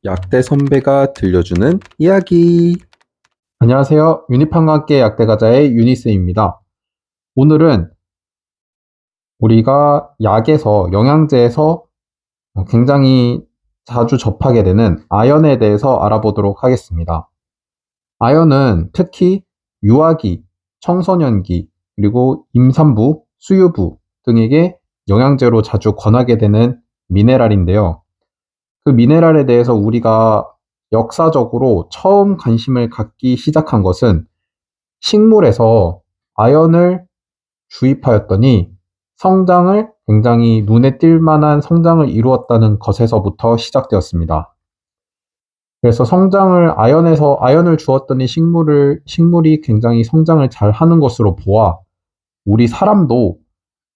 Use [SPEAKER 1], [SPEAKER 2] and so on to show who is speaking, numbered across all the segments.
[SPEAKER 1] 약대 선배가 들려주는 이야기.
[SPEAKER 2] 안녕하세요. 유니팜과 함께 약대가자의 유니스입니다. 오늘은 우리가 약에서, 영양제에서 굉장히 자주 접하게 되는 아연에 대해서 알아보도록 하겠습니다. 아연은 특히 유아기, 청소년기, 그리고 임산부, 수유부 등에게 영양제로 자주 권하게 되는 미네랄인데요. 그 미네랄에 대해서 우리가 역사적으로 처음 관심을 갖기 시작한 것은 식물에서 아연을 주입하였더니 성장을 굉장히 눈에 띌 만한 성장을 이루었다는 것에서부터 시작되었습니다. 그래서 아연을 주었더니 식물이 굉장히 성장을 잘 하는 것으로 보아 우리 사람도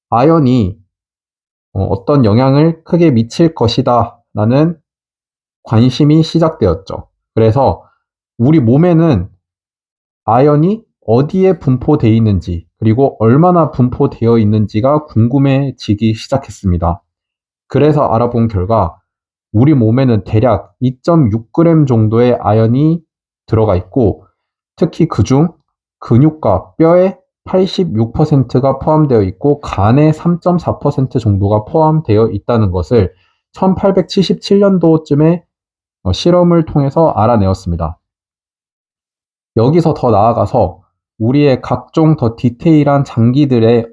[SPEAKER 2] 아연이 어떤 영향을 크게 미칠 것이다 라는 관심이 시작되었죠. 그래서 우리 몸에는 아연이 어디에 분포되어 있는지, 그리고 얼마나 분포되어 있는지가 궁금해지기 시작했습니다. 그래서 알아본 결과 우리 몸에는 대략 2.6g 정도의 아연이 들어가 있고, 특히 그중 근육과 뼈의 86%가 포함되어 있고 간의 3.4% 정도가 포함되어 있다는 것을 1877년도쯤에 실험을 통해서 알아내었습니다. 여기서 더 나아가서 우리의 각종 더 디테일한 장기들에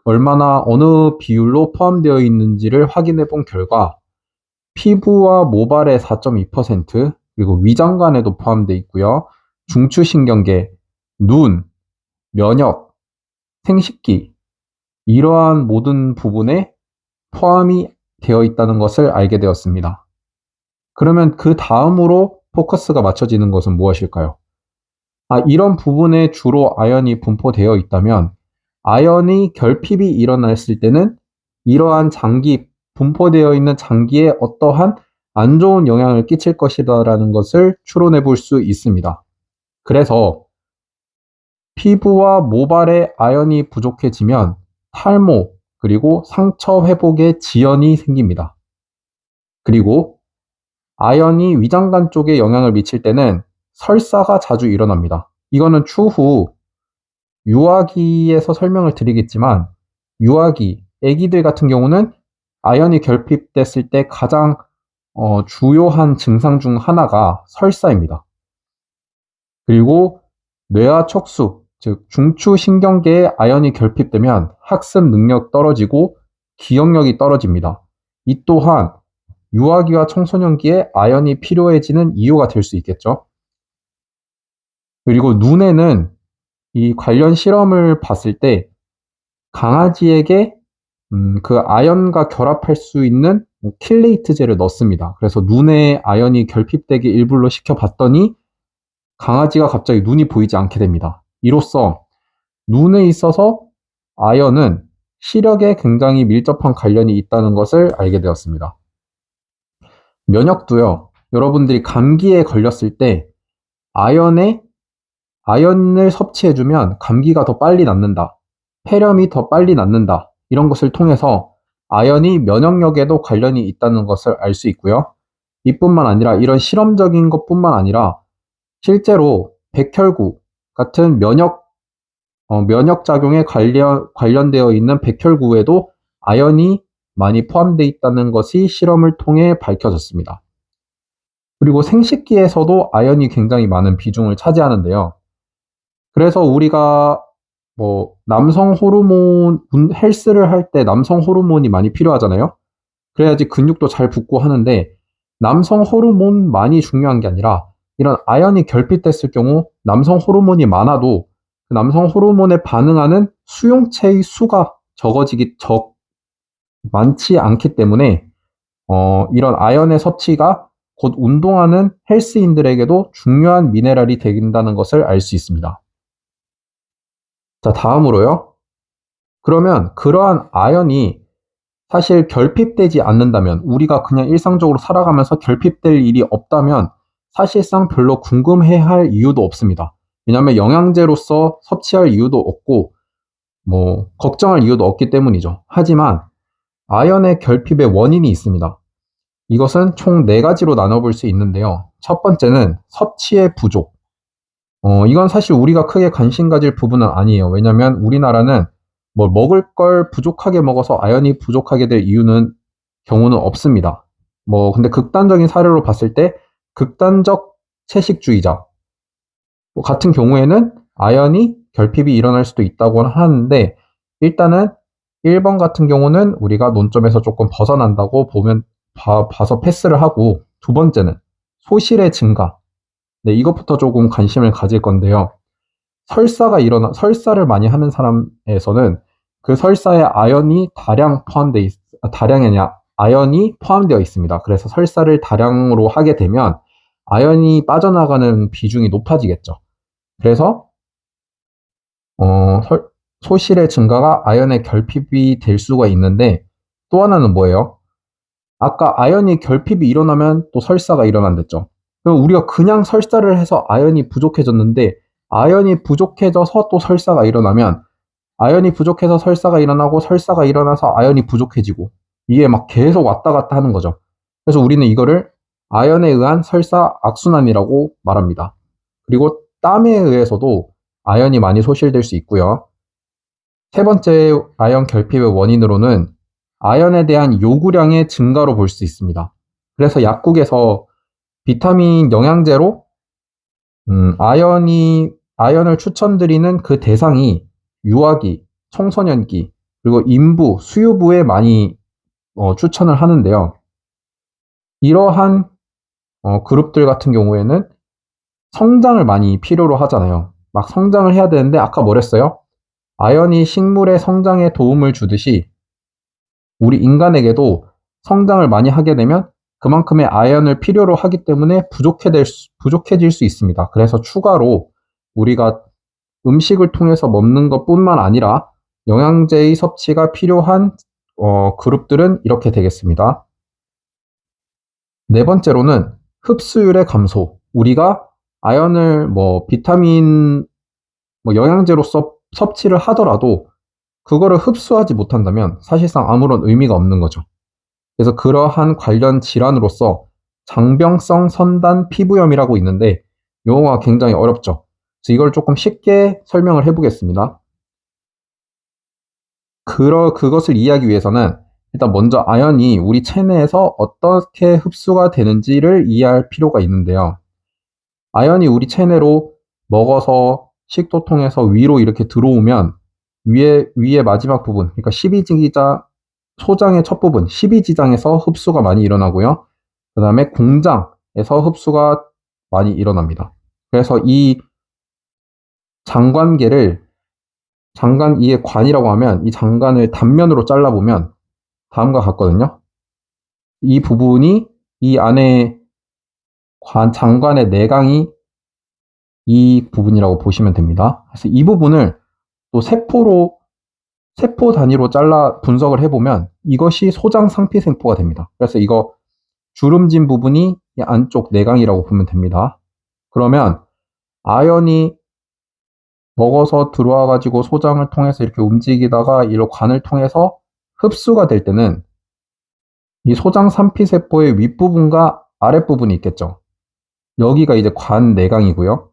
[SPEAKER 2] 얼마나 어느 비율로 포함되어 있는지를 확인해 본 결과 피부와 모발의 4.2%, 그리고 위장관에도 포함되어 있고요. 중추신경계, 눈, 면역, 생식기, 이러한 모든 부분에 포함이 되어 있다는 것을 알게 되었습니다. 그러면 그 다음으로 포커스가 맞춰지는 것은 무엇일까요? 이런 부분에 주로 아연이 분포되어 있다면 아연이 결핍이 일어났을 때는 이러한 분포되어 있는 장기에 어떠한 안 좋은 영향을 끼칠 것이다라는 것을 추론해 볼 수 있습니다. 그래서 피부와 모발에 아연이 부족해지면 탈모, 그리고 상처 회복에 지연이 생깁니다. 그리고 아연이 위장관 쪽에 영향을 미칠 때는 설사가 자주 일어납니다. 이거는 추후 유아기에서 설명을 드리겠지만 유아기, 아기들 같은 경우는 아연이 결핍됐을 때 가장 주요한 증상 중 하나가 설사입니다. 그리고 뇌와 척수, 즉 중추신경계에 아연이 결핍되면 학습 능력 떨어지고 기억력이 떨어집니다. 이 또한 유아기와 청소년기에 아연이 필요해지는 이유가 될 수 있겠죠. 그리고 눈에는 이 관련 실험을 봤을 때 강아지에게 그 아연과 결합할 수 있는 킬레이트제를 넣습니다. 그래서 눈에 아연이 결핍되게 일부러 시켜봤더니 강아지가 갑자기 눈이 보이지 않게 됩니다. 이로써 눈에 있어서 아연은 시력에 굉장히 밀접한 관련이 있다는 것을 알게 되었습니다. 면역도요. 여러분들이 감기에 걸렸을 때 아연을 섭취해주면 감기가 더 빨리 낫는다. 폐렴이 더 빨리 낫는다. 이런 것을 통해서 아연이 면역력에도 관련이 있다는 것을 알 수 있고요. 이뿐만 아니라 이런 실험적인 것뿐만 아니라 실제로 백혈구 같은 면역작용에 관련되어 있는 백혈구에도 아연이 많이 포함되어 있다는 것이 실험을 통해 밝혀졌습니다. 그리고 생식기에서도 아연이 굉장히 많은 비중을 차지하는데요. 그래서 우리가 남성 호르몬, 헬스를 할 때 남성 호르몬이 많이 필요하잖아요. 그래야지 근육도 잘 붙고 하는데 남성 호르몬만이 중요한 게 아니라 이런 아연이 결핍됐을 경우 남성 호르몬이 많아도 그 남성 호르몬에 반응하는 수용체의 수가 많지 않기 때문에 이런 아연의 섭취가 곧 운동하는 헬스인들에게도 중요한 미네랄이 된다는 것을 알 수 있습니다. 자, 다음으로요. 그러면 그러한 아연이 사실 결핍되지 않는다면, 우리가 그냥 일상적으로 살아가면서 결핍될 일이 없다면 사실상 별로 궁금해할 이유도 없습니다. 왜냐하면 영양제로서 섭취할 이유도 없고 걱정할 이유도 없기 때문이죠. 하지만 아연의 결핍의 원인이 있습니다. 이것은 총 4가지로 나눠볼 수 있는데요. 첫 번째는 섭취의 부족. 이건 사실 우리가 크게 관심 가질 부분은 아니에요. 왜냐면 우리나라는 뭐 먹을 걸 부족하게 먹어서 아연이 부족하게 될 경우는 없습니다. 근데 극단적인 사례로 봤을 때 극단적 채식주의자 같은 경우에는 아연이 결핍이 일어날 수도 있다고 하는데, 일단은 1번 같은 경우는 우리가 논점에서 조금 벗어난다고 봐서 패스를 하고, 두 번째는 소실의 증가. 네, 이것부터 조금 관심을 가질 건데요. 설사를 많이 하는 사람에서는 그 설사에 아연이 아연이 포함되어 있습니다. 그래서 설사를 다량으로 하게 되면 아연이 빠져나가는 비중이 높아지겠죠. 그래서 소실의 증가가 아연의 결핍이 될 수가 있는데, 또 하나는 뭐예요? 아까 아연이 결핍이 일어나면 또 설사가 일어난댔죠. 그럼 우리가 그냥 설사를 해서 아연이 부족해졌는데, 아연이 부족해져서 또 설사가 일어나면 아연이 부족해서 설사가 일어나고 설사가 일어나서 아연이 부족해지고, 이게 막 계속 왔다 갔다 하는 거죠. 그래서 우리는 이거를 아연에 의한 설사 악순환이라고 말합니다. 그리고 땀에 의해서도 아연이 많이 소실될 수 있고요. 세 번째 아연 결핍의 원인으로는 아연에 대한 요구량의 증가로 볼 수 있습니다. 그래서 약국에서 비타민 영양제로 아연을 추천드리는 그 대상이 유아기, 청소년기, 그리고 인부, 수유부에 많이 추천을 하는데요. 이러한 그룹들 같은 경우에는 성장을 많이 필요로 하잖아요. 막 성장을 해야 되는데, 아까 뭐랬어요? 아연이 식물의 성장에 도움을 주듯이 우리 인간에게도 성장을 많이 하게 되면 그만큼의 아연을 필요로 하기 때문에 부족해질 수 있습니다. 그래서 추가로 우리가 음식을 통해서 먹는 것뿐만 아니라 영양제의 섭취가 필요한 그룹들은 이렇게 되겠습니다. 네 번째로는 흡수율의 감소. 우리가 아연을 비타민 영양제로 섭취를 하더라도 그거를 흡수하지 못한다면 사실상 아무런 의미가 없는 거죠. 그래서 그러한 관련 질환으로서 장병성 선단 피부염이라고 있는데, 용어가 굉장히 어렵죠. 그래서 이걸 조금 쉽게 설명을 해보겠습니다. 그것을 이해하기 위해서는 일단 먼저 아연이 우리 체내에서 어떻게 흡수가 되는지를 이해할 필요가 있는데요. 아연이 우리 체내로 먹어서 식도 통해서 위로 이렇게 들어오면 위에 마지막 부분, 그러니까 소장의 첫 부분 12지장에서 흡수가 많이 일어나고요. 그 다음에 공장에서 흡수가 많이 일어납니다. 그래서 이 이의 관이라고 하면 이 장관을 단면으로 잘라보면 다음과 같거든요. 이 부분이 이 안에 장관의 내강이 이 부분이라고 보시면 됩니다. 그래서 이 부분을 또 세포 단위로 잘라 분석을 해보면 이것이 소장 상피세포가 됩니다. 그래서 이거 주름진 부분이 이 안쪽 내강이라고 보면 됩니다. 그러면 아연이 먹어서 들어와가지고 소장을 통해서 이렇게 움직이다가 이 관을 통해서 흡수가 될 때는 이 소장 상피세포의 윗부분과 아랫부분이 있겠죠. 여기가 이제 관 내강이고요.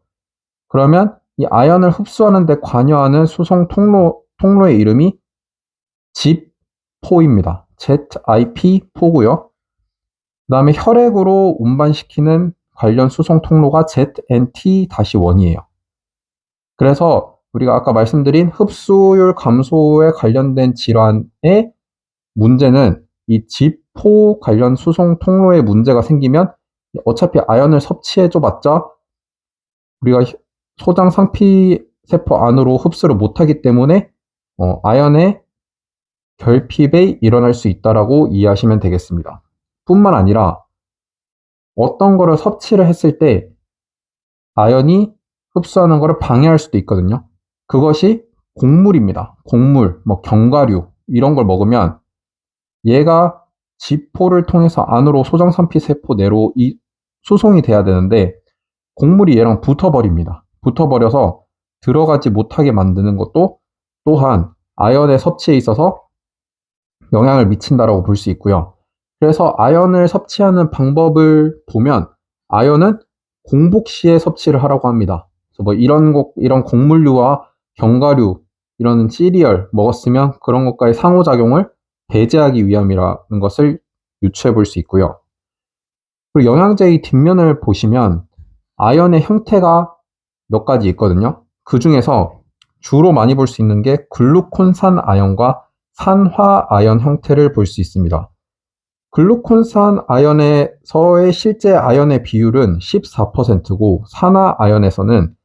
[SPEAKER 2] 그러면 이 아연을 흡수하는 데 관여하는 수송 통로의 이름이 ZIP포입니다. ZIP4고요. 그 다음에 혈액으로 운반시키는 관련 수송 통로가 ZNT-1이에요. 그래서 우리가 아까 말씀드린 흡수율 감소에 관련된 질환의 문제는 이 ZIP4 관련 수송 통로에 문제가 생기면 어차피 아연을 섭취해줘봤자 우리가 소장 상피세포 안으로 흡수를 못하기 때문에 아연의 결핍에 일어날 수 있다라고 이해하시면 되겠습니다. 뿐만 아니라 어떤 거를 섭취를 했을 때 아연이 흡수하는 거를 방해할 수도 있거든요. 그것이 곡물입니다. 곡물, 견과류 이런 걸 먹으면 얘가 지포를 통해서 안으로 소장상피세포 내로 수송이 돼야 되는데 곡물이 얘랑 붙어버립니다. 붙어버려서 들어가지 못하게 만드는 것도 또한 아연의 섭취에 있어서 영향을 미친다라고 볼 수 있고요. 그래서 아연을 섭취하는 방법을 보면 아연은 공복 시에 섭취를 하라고 합니다. 그래서 뭐 이런 곡물류와 견과류, 이런 시리얼 먹었으면 그런 것과의 상호작용을 배제하기 위함이라는 것을 유추해 볼 수 있고요. 그리고 영양제의 뒷면을 보시면 아연의 형태가 몇 가지 있거든요. 그 중에서 주로 많이 볼 수 있는 게 글루콘산 아연과 산화 아연 형태를 볼 수 있습니다. 글루콘산 아연에서의 실제 아연의 비율은 14%고 산화 아연에서는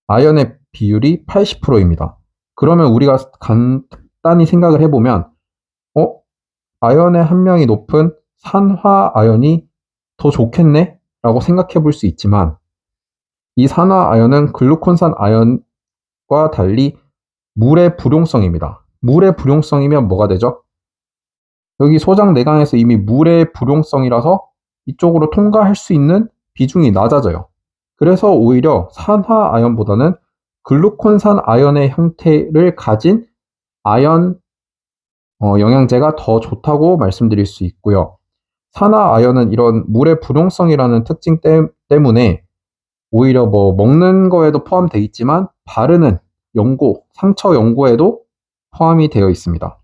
[SPEAKER 2] 아연의 비율이 80%입니다. 그러면 우리가 간단히 생각을 해보면 아연의 함량이 높은 산화 아연이 더 좋겠네? 라고 생각해 볼 수 있지만 이 산화 아연은 글루콘산 아연과 달리 물의 불용성입니다. 물의 불용성이면 뭐가 되죠? 여기 소장 내강에서 이미 물의 불용성이라서 이쪽으로 통과할 수 있는 비중이 낮아져요. 그래서 오히려 산화 아연보다는 글루콘산 아연의 형태를 가진 아연 영양제가 더 좋다고 말씀드릴 수 있고요. 산화 아연은 이런 물의 불용성이라는 특징 때문에 오히려 뭐 먹는 거에도 포함되어 있지만 바르는 연고, 상처 연고에도 포함이 되어 있습니다.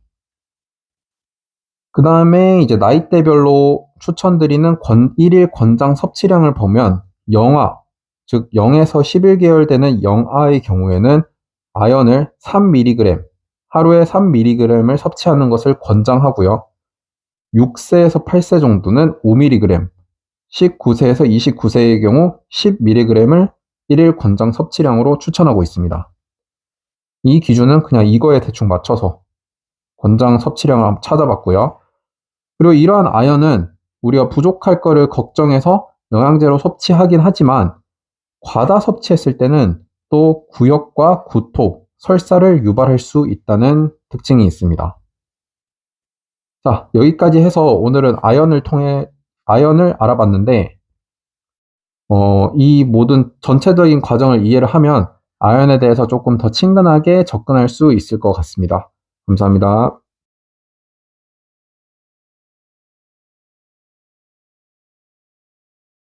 [SPEAKER 2] 그 다음에 이제 나이대별로 추천드리는 1일 권장 섭취량을 보면 영아, 즉 0에서 11개월 되는 영아의 경우에는 아연을 3mg, 하루에 3mg을 섭취하는 것을 권장하고요. 6세에서 8세 정도는 5mg, 19세에서 29세의 경우 10mg을 1일 권장 섭취량으로 추천하고 있습니다. 이 기준은 그냥 이거에 대충 맞춰서 권장 섭취량을 한번 찾아봤고요. 그리고 이러한 아연은 우리가 부족할 거를 걱정해서 영양제로 섭취하긴 하지만 과다 섭취했을 때는 또 구역과 구토, 설사를 유발할 수 있다는 특징이 있습니다. 자, 여기까지 해서 오늘은 아연을 알아봤는데 이 모든 전체적인 과정을 이해를 하면 아연에 대해서 조금 더 친근하게 접근할 수 있을 것 같습니다. 감사합니다.